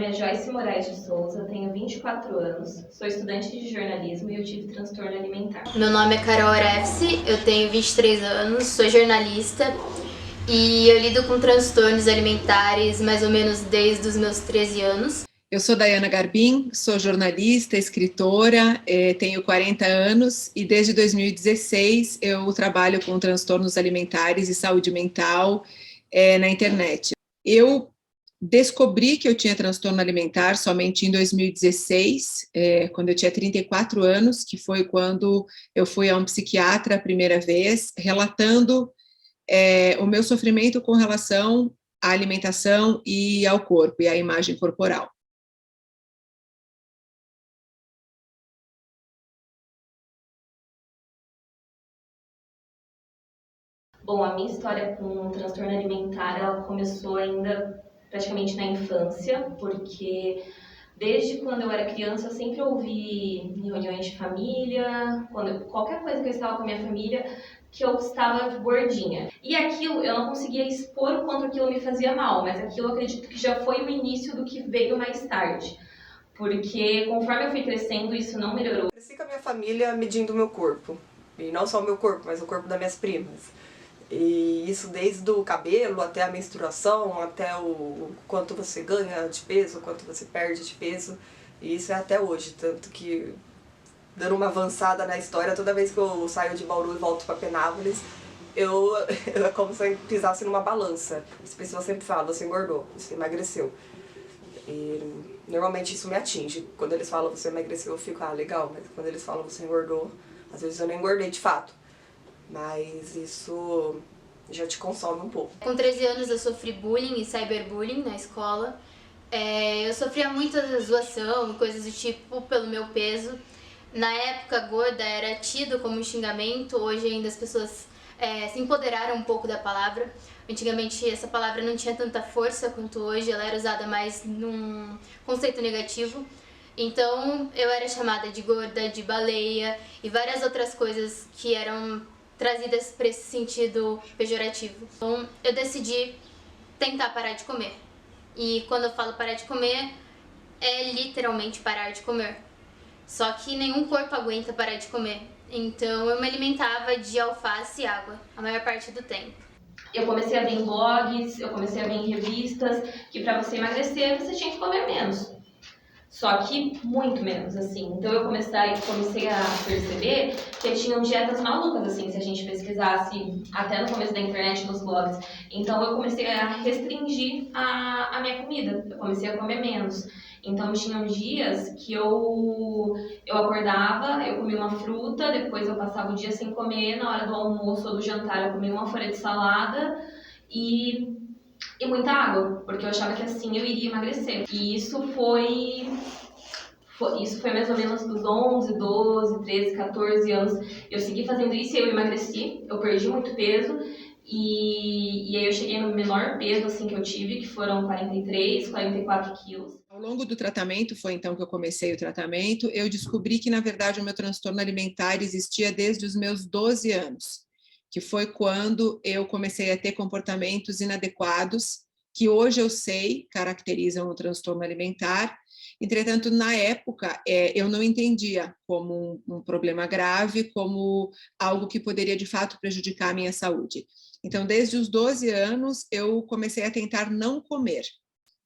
nome é Joyce Moraes de Souza, tenho 24 anos, sou estudante de jornalismo e eu tive transtorno alimentar. Meu nome é Carol Arefsi, eu tenho 23 anos, sou jornalista e eu lido com transtornos alimentares mais ou menos desde os meus 13 anos. Eu sou Dayana Garbim, sou jornalista, escritora, tenho 40 anos e desde 2016 eu trabalho com transtornos alimentares e saúde mental na internet. Eu descobri que eu tinha transtorno alimentar somente em 2016, quando eu tinha 34 anos, que foi quando eu fui a um psiquiatra a primeira vez, relatando o meu sofrimento com relação à alimentação e ao corpo e à imagem corporal. Bom, a minha história com transtorno alimentar, ela começou ainda praticamente na infância, porque desde quando eu era criança eu sempre ouvi em reuniões de família, qualquer coisa que eu estava com a minha família, que eu estava gordinha. E aquilo, eu não conseguia expor o quanto aquilo me fazia mal, mas aquilo eu acredito que já foi o início do que veio mais tarde. Porque conforme eu fui crescendo, isso não melhorou. Cresci com a minha família medindo o meu corpo. E não só o meu corpo, mas o corpo das minhas primas. E isso desde o cabelo até a menstruação, até o quanto você ganha de peso, quanto você perde de peso. E isso é até hoje, tanto que, dando uma avançada na história, toda vez que eu saio de Bauru e volto para Penápolis, é como se eu pisasse numa balança. As pessoas sempre falam, você engordou, você emagreceu. E normalmente isso me atinge. Quando eles falam, você emagreceu, eu fico, legal. Mas quando eles falam, você engordou, às vezes eu não engordei de fato. Mas isso já te consome um pouco. Com 13 anos eu sofri bullying e cyberbullying na escola. Eu sofria muita zoação, coisas do tipo, pelo meu peso. Na época, gorda era tido como um xingamento, hoje ainda as pessoas se empoderaram um pouco da palavra. Antigamente essa palavra não tinha tanta força quanto hoje, ela era usada mais num conceito negativo. Então eu era chamada de gorda, de baleia e várias outras coisas que eram trazidas para esse sentido pejorativo. Então eu decidi tentar parar de comer. E quando eu falo parar de comer, é literalmente parar de comer. Só que nenhum corpo aguenta parar de comer. Então eu me alimentava de alface e água a maior parte do tempo. Eu comecei a ver em blogs, eu comecei a ver em revistas que para você emagrecer você tinha que comer menos. Só que muito menos, assim. Então eu comecei a perceber que tinham dietas malucas, assim, se a gente pesquisasse até no começo da internet, nos blogs. Então eu comecei a restringir a minha comida, eu comecei a comer menos. Então tinham dias que eu acordava, eu comia uma fruta, depois eu passava o dia sem comer, na hora do almoço ou do jantar eu comia uma folha de salada e muita água, porque eu achava que assim eu iria emagrecer. E isso foi mais ou menos dos 11, 12, 13, 14 anos. Eu segui fazendo isso e eu emagreci, eu perdi muito peso. E aí eu cheguei no menor peso assim, que eu tive, que foram 43, 44 quilos. Ao longo do tratamento, foi então que eu comecei o tratamento, eu descobri que, na verdade, o meu transtorno alimentar existia desde os meus 12 anos, que foi quando eu comecei a ter comportamentos inadequados, que hoje eu sei caracterizam o transtorno alimentar. Entretanto, na época, eu não entendia como um problema grave, como algo que poderia, de fato, prejudicar a minha saúde. Então, desde os 12 anos, eu comecei a tentar não comer.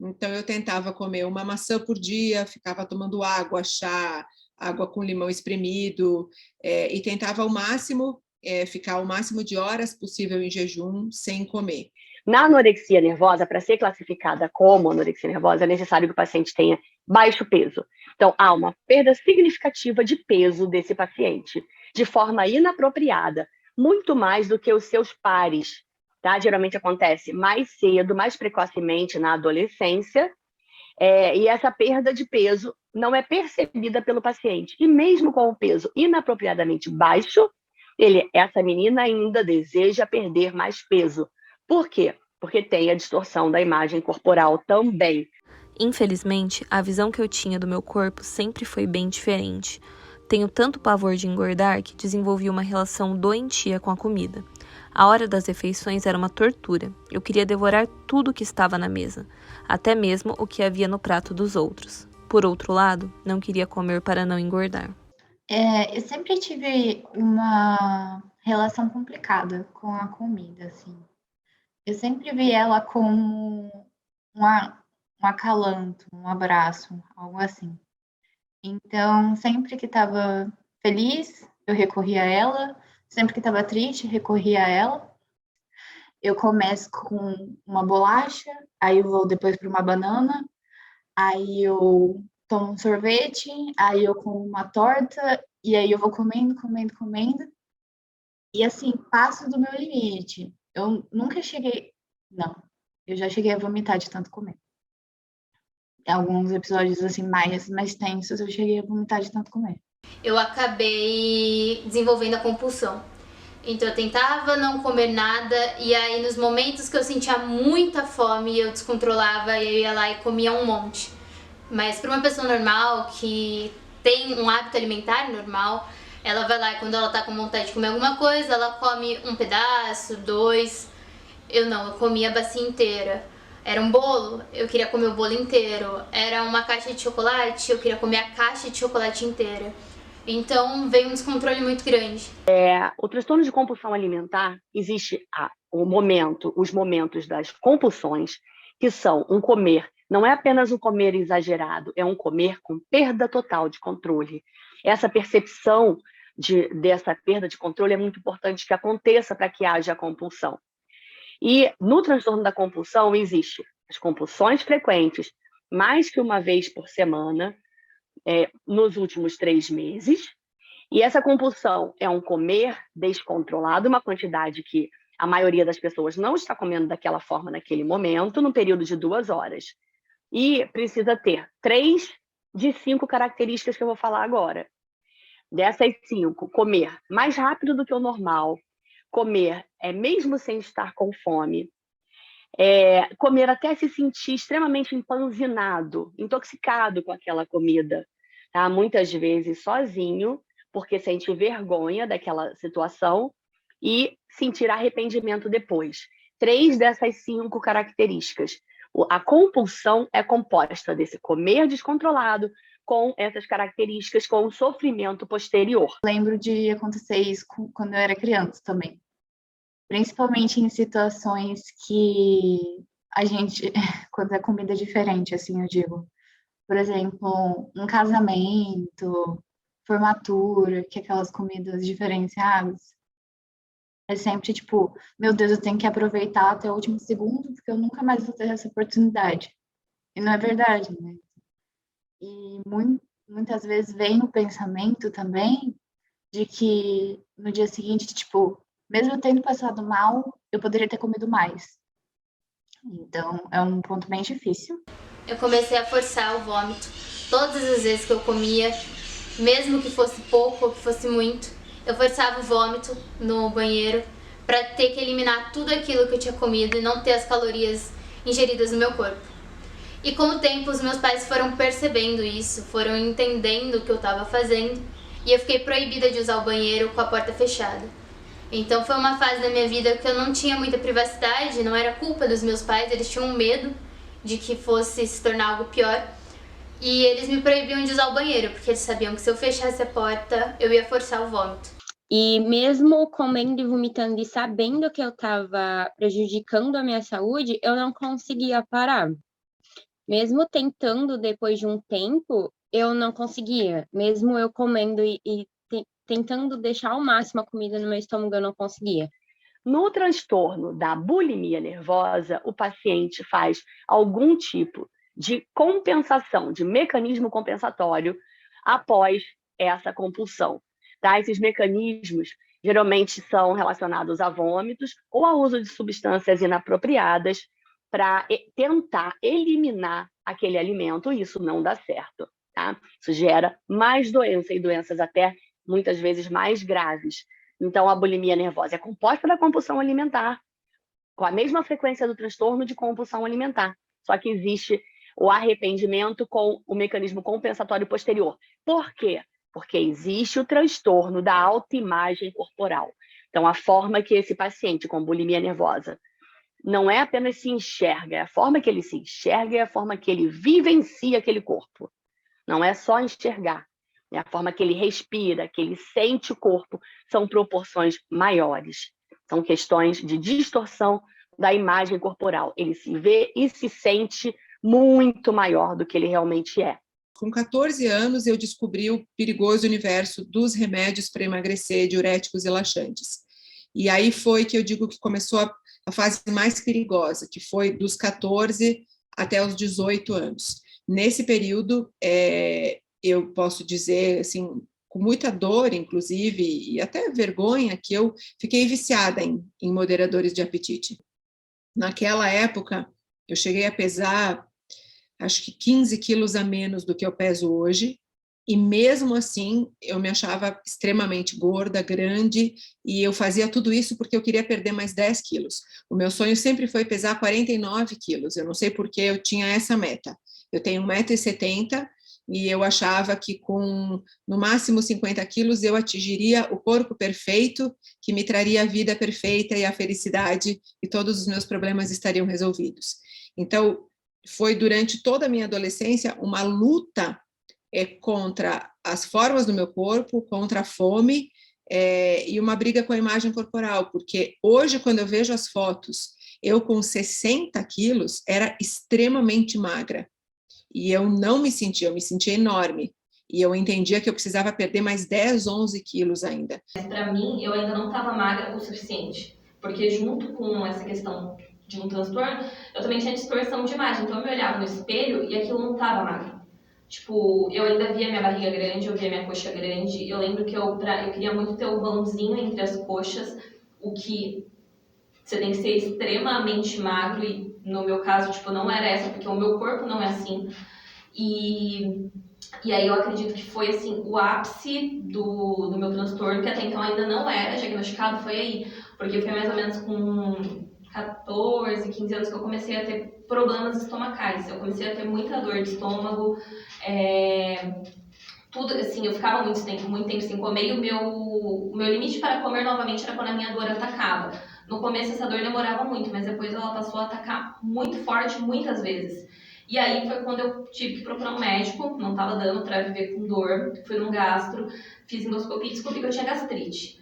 Então, eu tentava comer uma maçã por dia, ficava tomando água, chá, água com limão espremido, e tentava ao máximo ficar o máximo de horas possível em jejum, sem comer. Na anorexia nervosa, para ser classificada como anorexia nervosa, é necessário que o paciente tenha baixo peso. Então, há uma perda significativa de peso desse paciente, de forma inapropriada, muito mais do que os seus pares. Tá? Geralmente acontece mais cedo, mais precocemente na adolescência, e essa perda de peso não é percebida pelo paciente. E mesmo com o peso inapropriadamente baixo, essa menina ainda deseja perder mais peso. Por quê? Porque tem a distorção da imagem corporal também. Infelizmente, a visão que eu tinha do meu corpo sempre foi bem diferente. Tenho tanto pavor de engordar que desenvolvi uma relação doentia com a comida. A hora das refeições era uma tortura. Eu queria devorar tudo que estava na mesa, até mesmo o que havia no prato dos outros. Por outro lado, não queria comer para não engordar. Eu sempre tive uma relação complicada com a comida, assim. Eu sempre vi ela como um acalanto, um abraço, algo assim. Então, sempre que estava feliz, eu recorria a ela. Sempre que estava triste, recorria a ela. Eu começo com uma bolacha, aí eu vou depois para uma banana, aí eu tomo um sorvete, aí eu como uma torta, e aí eu vou comendo, comendo, comendo. E assim, passo do meu limite. Eu nunca cheguei. Não, eu já cheguei a vomitar de tanto comer. Em alguns episódios assim mais tensos, eu cheguei a vomitar de tanto comer. Eu acabei desenvolvendo a compulsão. Então eu tentava não comer nada e aí nos momentos que eu sentia muita fome eu descontrolava e eu ia lá e comia um monte. Mas para uma pessoa normal que tem um hábito alimentar normal, ela vai lá e quando ela tá com vontade de comer alguma coisa, ela come um pedaço, dois. Eu não, eu comia a bacia inteira. Era um bolo, eu queria comer o bolo inteiro. Era uma caixa de chocolate, eu queria comer a caixa de chocolate inteira. Então veio um descontrole muito grande. O transtorno de compulsão alimentar, existe os momentos das compulsões, que são um comer, não é apenas um comer exagerado, é um comer com perda total de controle. Essa percepção dessa perda de controle é muito importante que aconteça para que haja compulsão. E no transtorno da compulsão existe as compulsões frequentes, mais que uma vez por semana, nos últimos 3 meses. E essa compulsão é um comer descontrolado, uma quantidade que a maioria das pessoas não está comendo daquela forma naquele momento, no período de 2 horas. E precisa ter 3 de 5 características que eu vou falar agora. Dessas 5, comer mais rápido do que o normal, comer mesmo sem estar com fome, comer até se sentir extremamente empanzinado, intoxicado com aquela comida, tá? Muitas vezes sozinho, porque sente vergonha daquela situação e sentir arrependimento depois. 3 dessas 5 características. A compulsão é composta desse comer descontrolado com essas características, com o sofrimento posterior. Lembro de acontecer isso quando eu era criança também. Principalmente em situações que a gente, quando a comida é diferente, assim, eu digo. Por exemplo, um casamento, formatura, que é aquelas comidas diferenciadas. É sempre tipo, meu Deus, eu tenho que aproveitar até o último segundo, porque eu nunca mais vou ter essa oportunidade. E não é verdade, né? E muitas vezes vem o pensamento também de que no dia seguinte, tipo, mesmo eu tendo passado mal, eu poderia ter comido mais. Então, é um ponto bem difícil. Eu comecei a forçar o vômito. Todas as vezes que eu comia, mesmo que fosse pouco ou que fosse muito, eu forçava o vômito no banheiro para ter que eliminar tudo aquilo que eu tinha comido e não ter as calorias ingeridas no meu corpo. E com o tempo, os meus pais foram percebendo isso, foram entendendo o que eu estava fazendo e eu fiquei proibida de usar o banheiro com a porta fechada. Então foi uma fase da minha vida que eu não tinha muita privacidade, não era culpa dos meus pais, eles tinham medo de que fosse se tornar algo pior. E eles me proibiam de usar o banheiro, porque eles sabiam que se eu fechasse a porta, eu ia forçar o vômito. E mesmo comendo e vomitando e sabendo que eu estava prejudicando a minha saúde, eu não conseguia parar. Mesmo tentando depois de um tempo, eu não conseguia. Mesmo eu comendo e tentando deixar ao máximo a comida no meu estômago, eu não conseguia. No transtorno da bulimia nervosa, o paciente faz algum tipo de compensação, de mecanismo compensatório após essa compulsão. Tá? Esses mecanismos geralmente são relacionados a vômitos ou ao uso de substâncias inapropriadas para tentar eliminar aquele alimento, e isso não dá certo. Tá? Isso gera mais doença e doenças até muitas vezes mais graves. Então, a bulimia nervosa é composta da compulsão alimentar, com a mesma frequência do transtorno de compulsão alimentar, só que existe o arrependimento com o mecanismo compensatório posterior. Por quê? Porque existe o transtorno da autoimagem corporal. Então, a forma que esse paciente com bulimia nervosa não é apenas se enxerga, é a forma que ele se enxerga, é a forma que ele vivencia aquele corpo. Não é só enxergar, é a forma que ele respira, que ele sente o corpo, são proporções maiores. São questões de distorção da imagem corporal. Ele se vê e se sente muito maior do que ele realmente é. Com 14 anos, eu descobri o perigoso universo dos remédios para emagrecer, diuréticos e laxantes. E aí foi que eu digo que começou a fase mais perigosa, que foi dos 14 até os 18 anos. Nesse período, eu posso dizer, assim, com muita dor, inclusive, e até vergonha, que eu fiquei viciada em moderadores de apetite. Naquela época, eu cheguei a pesar, acho que 15 quilos a menos do que eu peso hoje, e mesmo assim, eu me achava extremamente gorda, grande, e eu fazia tudo isso porque eu queria perder mais 10 quilos. O meu sonho sempre foi pesar 49 quilos, eu não sei por que eu tinha essa meta. Eu tenho 1,70 m, e eu achava que com, no máximo, 50 quilos, eu atingiria o corpo perfeito, que me traria a vida perfeita e a felicidade, e todos os meus problemas estariam resolvidos. Então, foi durante toda a minha adolescência uma luta contra as formas do meu corpo, contra a fome, e uma briga com a imagem corporal, porque hoje, quando eu vejo as fotos, eu com 60 quilos era extremamente magra, e eu não me sentia, eu me sentia enorme, e eu entendia que eu precisava perder mais 10, 11 quilos ainda. Mas para mim, eu ainda não estava magra o suficiente, porque junto com essa questão de um transtorno, eu também tinha distorção de imagem, então eu me olhava no espelho e aquilo não estava magro. Tipo, eu ainda via minha barriga grande, eu via minha coxa grande, eu lembro que eu queria muito ter o vãozinho entre as coxas, o que você tem que ser extremamente magro, e no meu caso, tipo, não era essa, porque o meu corpo não é assim. E aí eu acredito que foi, assim, o ápice do meu transtorno, que até então ainda não era diagnosticado, foi aí. Porque foi mais ou menos com 14, 15 anos que eu comecei a ter problemas estomacais. Eu comecei a ter muita dor de estômago, tudo, assim, eu ficava muito tempo sem comer, e o meu limite para comer novamente era quando a minha dor atacava. No começo essa dor demorava muito, mas depois ela passou a atacar muito forte, muitas vezes. E aí foi quando eu tive que procurar um médico, não estava dando para viver com dor, fui num gastro, fiz endoscopia e descobri que eu tinha gastrite.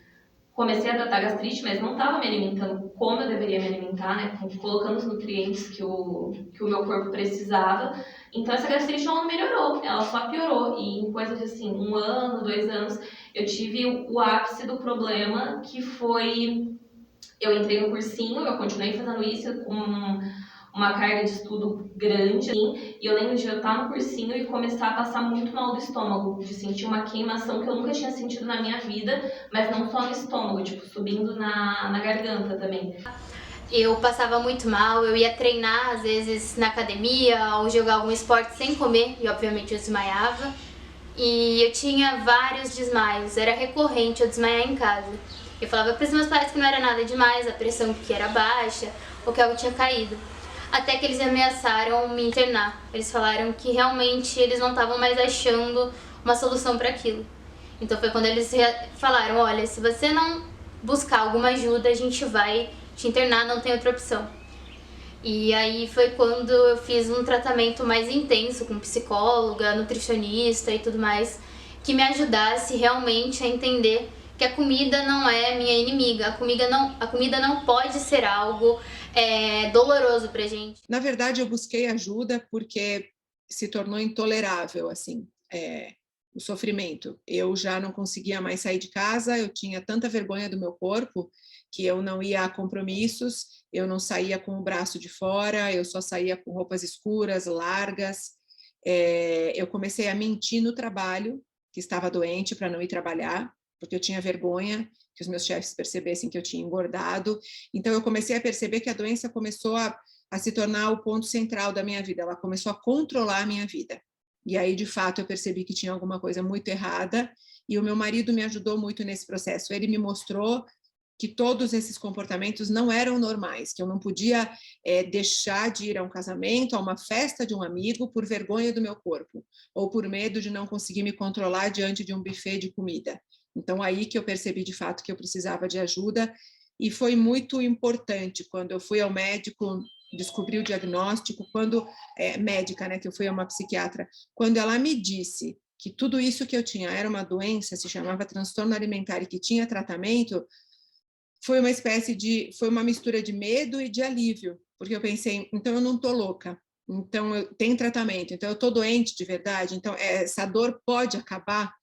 Comecei a tratar gastrite, mas não estava me alimentando como eu deveria me alimentar, né? Colocando os nutrientes que o meu corpo precisava. Então essa gastrite não melhorou, ela só piorou. E em coisa de assim, 1 ano, 2 anos, eu tive o ápice do problema, que foi... Eu entrei no cursinho, eu continuei fazendo isso com uma carga de estudo grande, assim, e eu lembro de eu estar no cursinho e começar a passar muito mal do estômago, de sentir uma queimação que eu nunca tinha sentido na minha vida, mas não só no estômago, tipo, subindo na garganta também. Eu passava muito mal, eu ia treinar, às vezes, na academia, ou jogar algum esporte sem comer, e obviamente eu desmaiava. E eu tinha vários desmaios, era recorrente eu desmaiar em casa. Eu falava para os meus pais que não era nada demais, a pressão que era baixa, ou que algo tinha caído. Até que eles ameaçaram me internar. Eles falaram que realmente eles não estavam mais achando uma solução para aquilo. Então foi quando eles falaram, olha, se você não buscar alguma ajuda, a gente vai te internar, não tem outra opção. E aí foi quando eu fiz um tratamento mais intenso com psicóloga, nutricionista e tudo mais, que me ajudasse realmente a entender que a comida não é minha inimiga, a comida não pode ser algo doloroso pra gente. Na verdade, eu busquei ajuda porque se tornou intolerável, assim, o sofrimento. Eu já não conseguia mais sair de casa, eu tinha tanta vergonha do meu corpo que eu não ia a compromissos, eu não saía com o braço de fora, eu só saía com roupas escuras, largas. Eu comecei a mentir no trabalho, que estava doente, para não ir trabalhar, porque eu tinha vergonha que os meus chefes percebessem que eu tinha engordado. Então, eu comecei a perceber que a doença começou a se tornar o ponto central da minha vida, ela começou a controlar a minha vida. E aí, de fato, eu percebi que tinha alguma coisa muito errada, e o meu marido me ajudou muito nesse processo. Ele me mostrou que todos esses comportamentos não eram normais, que eu não podia deixar de ir a um casamento, a uma festa de um amigo, por vergonha do meu corpo, ou por medo de não conseguir me controlar diante de um buffet de comida. Então, aí que eu percebi de fato que eu precisava de ajuda, e foi muito importante quando eu fui ao médico, descobri o diagnóstico, quando, médica, né, que eu fui a uma psiquiatra, quando ela me disse que tudo isso que eu tinha era uma doença, se chamava transtorno alimentar e que tinha tratamento, foi uma mistura de medo e de alívio, porque eu pensei, então eu não estou louca, então tem tratamento, então eu estou doente de verdade, então essa dor pode acabar,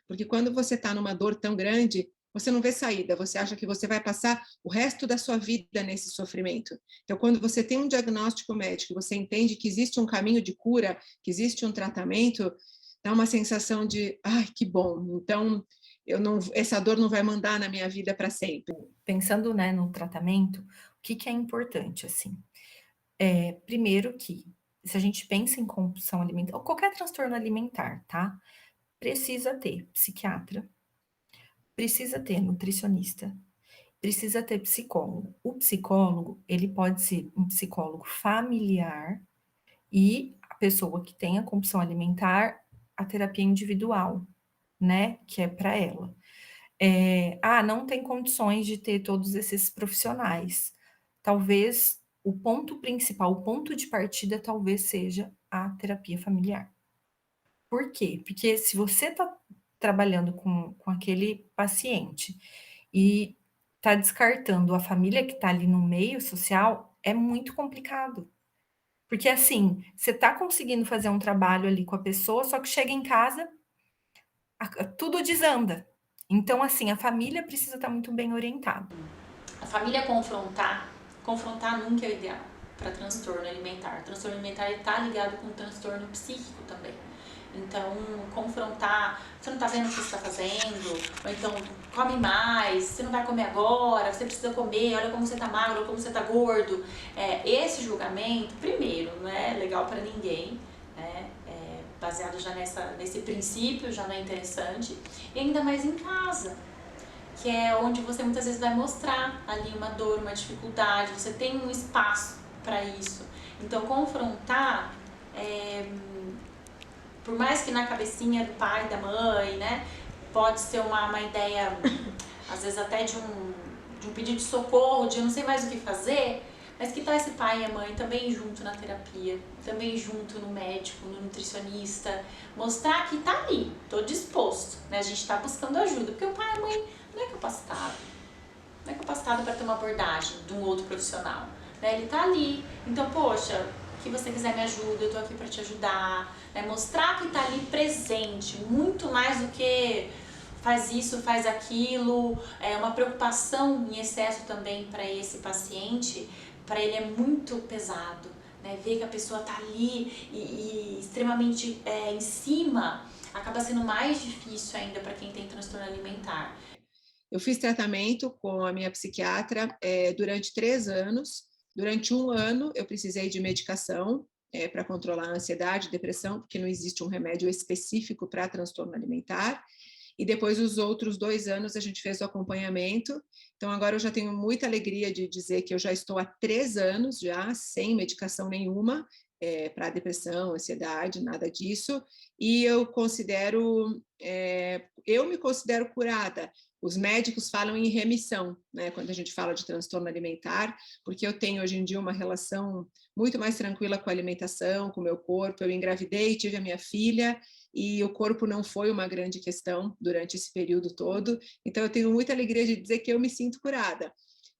porque quando você está numa dor tão grande, você não vê saída, você acha que você vai passar o resto da sua vida nesse sofrimento. Então, quando você tem um diagnóstico médico, você entende que existe um caminho de cura, que existe um tratamento, dá uma sensação de, ai, que bom, então essa dor não vai mandar na minha vida para sempre. Pensando, né, no tratamento, o que é importante, assim? Primeiro que, se a gente pensa em compulsão alimentar, ou qualquer transtorno alimentar, tá? Precisa ter psiquiatra, precisa ter nutricionista, precisa ter psicólogo. O psicólogo, ele pode ser um psicólogo familiar e a pessoa que tem a compulsão alimentar, a terapia individual, né, que é para ela. Não tem condições de ter todos esses profissionais. Talvez o ponto principal, o ponto de partida, talvez seja a terapia familiar. Por quê? Porque se você está trabalhando com aquele paciente e está descartando a família que está ali no meio social, é muito complicado. Porque, assim, você está conseguindo fazer um trabalho ali com a pessoa, só que chega em casa, tudo desanda. Então, assim, a família precisa estar muito bem orientada. A família confrontar nunca é o ideal para transtorno alimentar. O transtorno alimentar está ligado com transtorno psíquico também. Então, confrontar, você não está vendo o que você está fazendo, ou então, come mais, você não vai comer agora, você precisa comer, olha como você está magro, olha como você está gordo. Esse julgamento, primeiro, não é legal para ninguém, né? Baseado já nesse princípio, já não é interessante, e ainda mais em casa, que é onde você muitas vezes vai mostrar ali uma dor, uma dificuldade, você tem um espaço para isso. Então, confrontar, por mais que na cabecinha do pai, da mãe, né, pode ser uma ideia, às vezes até de um pedido de socorro, de eu não sei mais o que fazer, mas que tal esse pai e a mãe também junto na terapia, também junto no médico, no nutricionista, mostrar que tá ali, tô disposto, né, a gente tá buscando ajuda, porque o pai e a mãe não é capacitado para ter uma abordagem de um outro profissional, né, ele tá ali, então, poxa, que você quiser me ajuda, eu tô aqui para te ajudar, né? Mostrar que tá ali presente, muito mais do que faz isso, faz aquilo, uma preocupação em excesso também para esse paciente, para ele é muito pesado, né? Ver que a pessoa tá ali e extremamente em cima, acaba sendo mais difícil ainda para quem tem transtorno alimentar. Eu fiz tratamento com a minha psiquiatra durante 3 anos. Durante 1 ano, eu precisei de medicação para controlar a ansiedade, depressão, porque não existe um remédio específico para transtorno alimentar. E depois, os outros 2 anos, a gente fez o acompanhamento. Então, agora eu já tenho muita alegria de dizer que eu já estou há 3 anos já, sem medicação nenhuma, para depressão, ansiedade, nada disso. E eu me considero curada. Os médicos falam em remissão, né, quando a gente fala de transtorno alimentar, porque eu tenho hoje em dia uma relação muito mais tranquila com a alimentação, com o meu corpo. Eu engravidei, tive a minha filha, e o corpo não foi uma grande questão durante esse período todo. Então, eu tenho muita alegria de dizer que eu me sinto curada.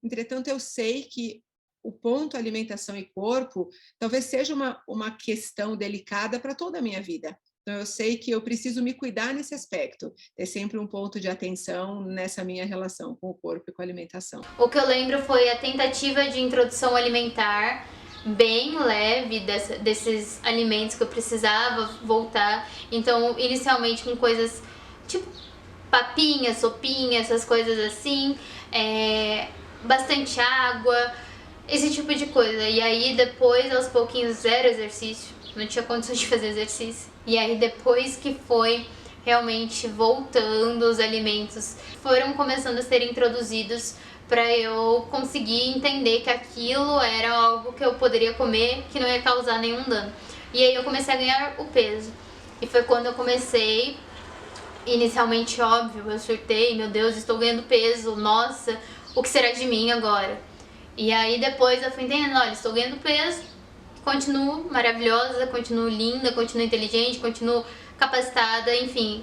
Entretanto, eu sei que o ponto alimentação e corpo talvez seja uma questão delicada para toda a minha vida. Então, eu sei que eu preciso me cuidar nesse aspecto, ter sempre um ponto de atenção nessa minha relação com o corpo e com a alimentação. O que eu lembro foi a tentativa de introdução alimentar bem leve desses alimentos que eu precisava voltar. Então, inicialmente com coisas tipo papinha, sopinha, essas coisas assim, bastante água, esse tipo de coisa. E aí depois, aos pouquinhos, zero exercício, não tinha condições de fazer exercício. E aí depois que foi realmente voltando, os alimentos foram começando a ser introduzidos para eu conseguir entender que aquilo era algo que eu poderia comer, que não ia causar nenhum dano. E aí eu comecei a ganhar o peso. E foi quando eu comecei Inicialmente, óbvio, eu surtei, meu Deus, estou ganhando peso, nossa, o que será de mim agora? E aí depois eu fui entendendo, olha, estou ganhando peso, continuo maravilhosa, continuo linda, continuo inteligente, continuo capacitada, enfim,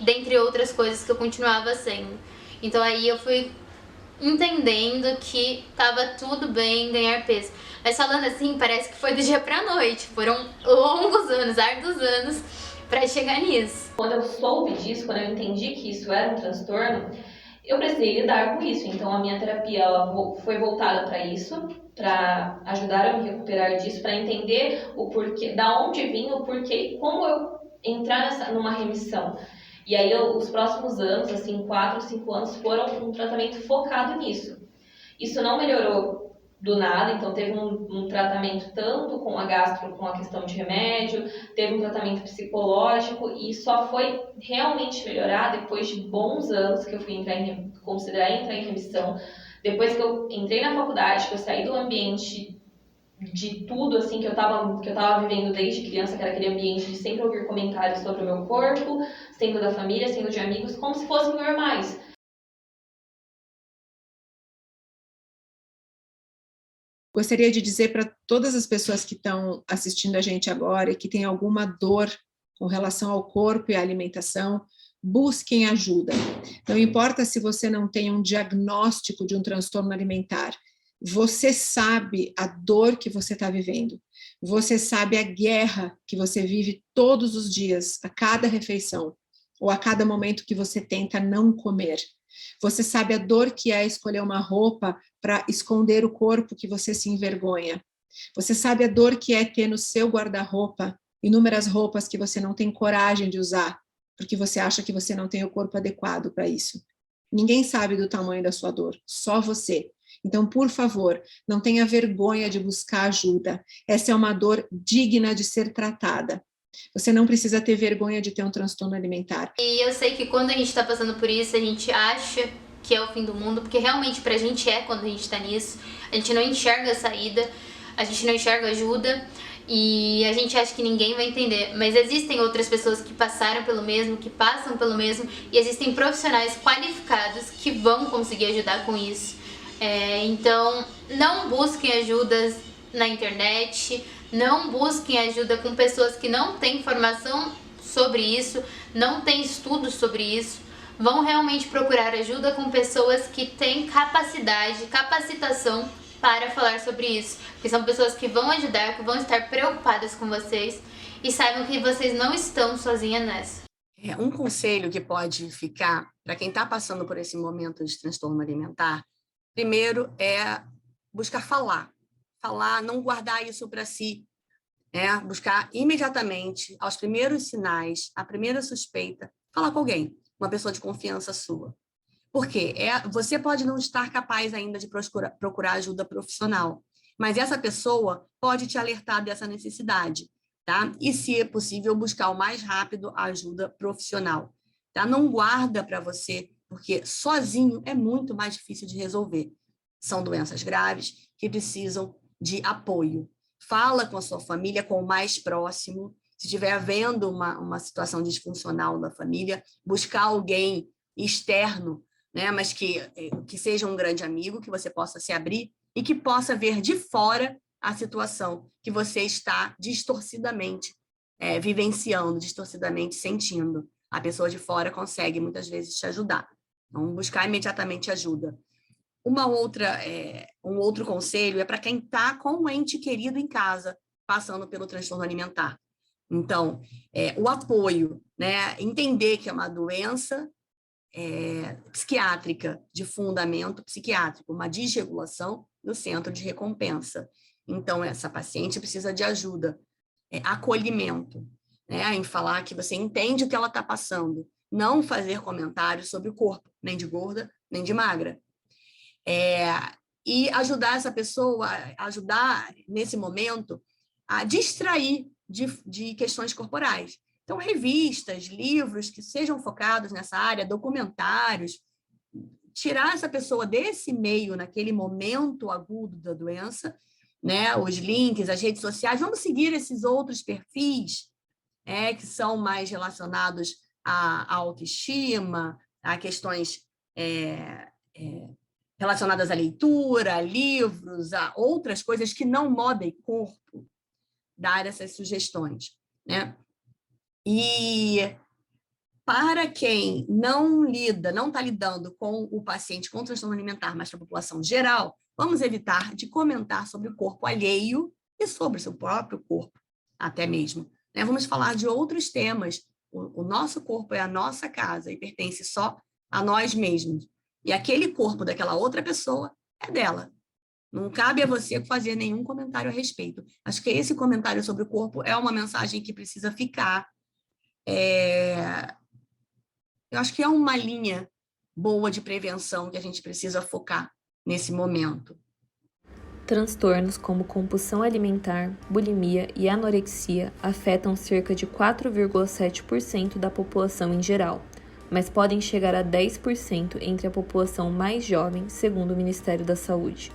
dentre outras coisas que eu continuava sendo. Então aí eu fui entendendo que tava tudo bem ganhar peso. Mas falando assim, parece que foi do dia pra noite, foram longos anos, árduos anos pra chegar nisso. Quando eu soube disso, quando eu entendi que isso era um transtorno, eu precisei lidar com isso. Então a minha terapia ela foi voltada para isso, para ajudar a me recuperar disso, para entender o porquê, da onde vinha o porquê e como eu entrar numa remissão. E aí os próximos anos, assim, 4, 5 anos, foram um tratamento focado nisso. Isso não melhorou do nada, então teve um tratamento tanto com a gastro, com a questão de remédio, teve um tratamento psicológico e só foi realmente melhorar depois de bons anos que eu fui considerar entrar em remissão, depois que eu entrei na faculdade, que eu saí do ambiente de tudo assim que eu tava vivendo desde criança, que era aquele ambiente de sempre ouvir comentários sobre o meu corpo, sendo da família, sendo de amigos, como se fossem normais. Gostaria de dizer para todas as pessoas que estão assistindo a gente agora e que têm alguma dor com relação ao corpo e à alimentação, busquem ajuda. Não importa se você não tem um diagnóstico de um transtorno alimentar, você sabe a dor que você está vivendo, você sabe a guerra que você vive todos os dias, a cada refeição, ou a cada momento que você tenta não comer. Você sabe a dor que é escolher uma roupa para esconder o corpo que você se envergonha. Você sabe a dor que é ter no seu guarda-roupa inúmeras roupas que você não tem coragem de usar, porque você acha que você não tem o corpo adequado para isso. Ninguém sabe do tamanho da sua dor, só você. Então, por favor, não tenha vergonha de buscar ajuda. Essa é uma dor digna de ser tratada. Você não precisa ter vergonha de ter um transtorno alimentar. E eu sei que quando a gente tá passando por isso, a gente acha que é o fim do mundo, porque realmente pra gente é quando a gente tá nisso. A gente não enxerga a saída, a gente não enxerga ajuda e a gente acha que ninguém vai entender. Mas existem outras pessoas que passaram pelo mesmo, que passam pelo mesmo e existem profissionais qualificados que vão conseguir ajudar com isso. Então, não busquem ajudas na internet, não busquem ajuda com pessoas que não têm informação sobre isso, não têm estudos sobre isso. Vão realmente procurar ajuda com pessoas que têm capacidade, capacitação para falar sobre isso. Porque são pessoas que vão ajudar, que vão estar preocupadas com vocês e saibam que vocês não estão sozinhas nessa. Um conselho que pode ficar para quem está passando por esse momento de transtorno alimentar, primeiro é buscar falar, não guardar isso para si, buscar imediatamente, aos primeiros sinais, a primeira suspeita, falar com alguém, uma pessoa de confiança sua. Por quê? Você pode não estar capaz ainda de procurar ajuda profissional, mas essa pessoa pode te alertar dessa necessidade, tá? E, se é possível, buscar o mais rápido a ajuda profissional, tá? Não guarda para você, porque sozinho é muito mais difícil de resolver. São doenças graves que precisam de apoio. Fala com a sua família, com o mais próximo. Se estiver havendo uma situação disfuncional na família, buscar alguém externo, né, mas que seja um grande amigo, que você possa se abrir e que possa ver de fora a situação que você está distorcidamente vivenciando, distorcidamente sentindo. A pessoa de fora consegue, muitas vezes, te ajudar. Então, buscar imediatamente ajuda. Um outro conselho é para quem está com um ente querido em casa, passando pelo transtorno alimentar. Então, o apoio, né? Entender que é uma doença psiquiátrica, de fundamento psiquiátrico, uma desregulação no centro de recompensa. Então, essa paciente precisa de ajuda, acolhimento, né? Em falar que você entende o que ela está passando, não fazer comentários sobre o corpo, nem de gorda, nem de magra. E ajudar essa pessoa, ajudar nesse momento a distrair de questões corporais. Então, revistas, livros que sejam focados nessa área, documentários, tirar essa pessoa desse meio, naquele momento agudo da doença, né? Os links, as redes sociais, vamos seguir esses outros perfis que são mais relacionados à autoestima, a questões relacionadas à leitura, a livros, a outras coisas que não moda e corpo, dar essas sugestões, né? E para quem não está lidando com o paciente com transtorno alimentar, mas para a população geral, vamos evitar de comentar sobre o corpo alheio e sobre o seu próprio corpo, até mesmo, né? Vamos falar de outros temas. O nosso corpo é a nossa casa e pertence só a nós mesmos. E aquele corpo daquela outra pessoa é dela. Não cabe a você fazer nenhum comentário a respeito. Acho que esse comentário sobre o corpo é uma mensagem que precisa ficar. Eu acho que é uma linha boa de prevenção que a gente precisa focar nesse momento. Transtornos como compulsão alimentar, bulimia e anorexia afetam cerca de 4,7% da população em geral, mas podem chegar a 10% entre a população mais jovem, segundo o Ministério da Saúde.